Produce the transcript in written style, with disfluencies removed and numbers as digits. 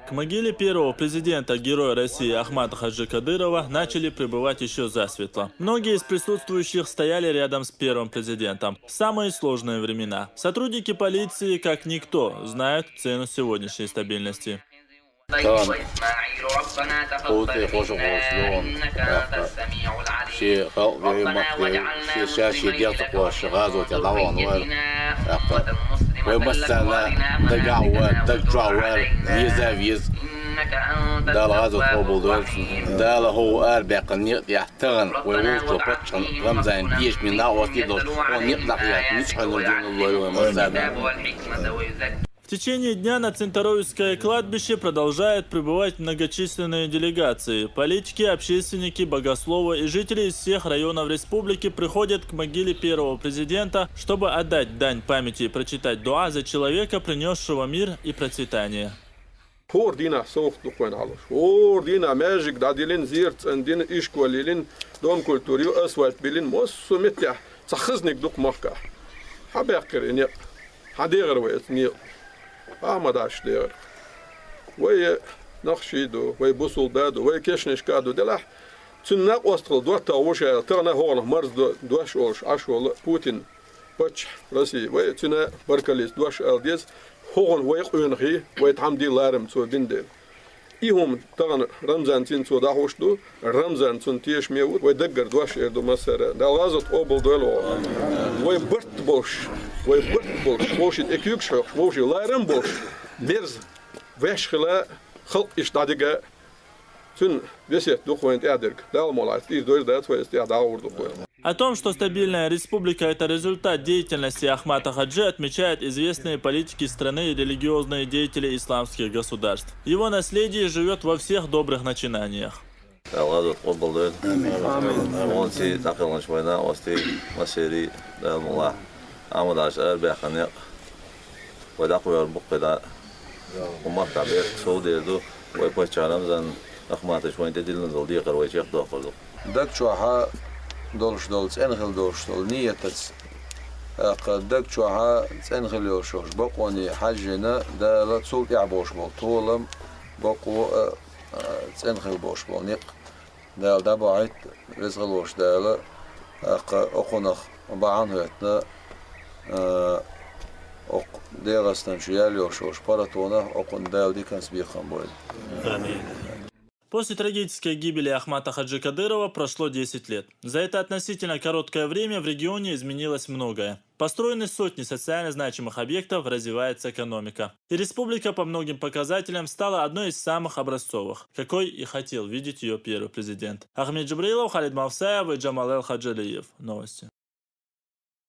К могиле первого президента, героя России Ахмата Хаджи Кадырова, начали прибывать еще засветло. Многие из присутствующих стояли рядом с первым президентом. В самые сложные времена. Сотрудники полиции, как никто, знают цену сегодняшней стабильности. ده الغاز الطوبل دول ده هو أربع قنيط يحتغن ويوصل بطشن رمزان بيش من ناوتي دول ونطلع يتنشح نرجون الله ومرزابا. В течение дня на Центаровицкое кладбище продолжают прибывать многочисленные делегации. Политики, общественники, богословы и жители из всех районов республики приходят к могиле первого президента, чтобы отдать дань памяти и прочитать дуа за человека, принесшего мир и процветание. Hoordina soort nog wel alles. Hoordina magic dat dilin ziert en din ischkwalilin don culturio aswat bilin mos sumitja تخزنك دوك مكة حباكر إني حدير ويتني ما داش دير ويا نخشيدو ويا بوصل دادو ويا كيشنش كادو دلح تناق وسط دوت وش ترنا هون مرز دوش أوش عشوا بوتين بتش راسي ويا تنا بركليس دوش ألديز هون ويقونخي ويتحمدي لارم تو دندل إيهم ترى رمزان تين تو داوش دو رمزان تون تيش ميوت ويدقر دوش إردو مسيرة دالغازت أوبل دولو ويبرت بوش وش إكيوكش وش لارم بوش درز وش خلا خلق إشتادقة تون بسيت دخوين تأدرك دال مولايت إيش دور دات ويست يداور دخوين. О том, что стабильная республика – это результат деятельности Ахмата Хаджи, отмечают известные политики страны и религиозные деятели исламских государств. Его наследие живет во всех добрых начинаниях. دولش دولت انخل دولش دول نيتس قدك شوها تنخل يوشوش بقوني حجنا دا لا تسول يعبوش بول طولم بقو تنخل بوش بول نيق دا دا بعيد رزغلوش دا لا اخونخ بعان هتنا ديغستن شيال يوشوش باراتونا اخون دا دي كان سبيخان بول. После трагической гибели Ахмата Хаджи Кадырова прошло 10 лет. За это относительно короткое время в регионе изменилось многое. Построены сотни социально значимых объектов, развивается экономика. И республика по многим показателям стала одной из самых образцовых, какой и хотел видеть ее первый президент. Ахмед Джабраилов, Халид Мавсаев и Джамал Эл Хаджалиев. Новости.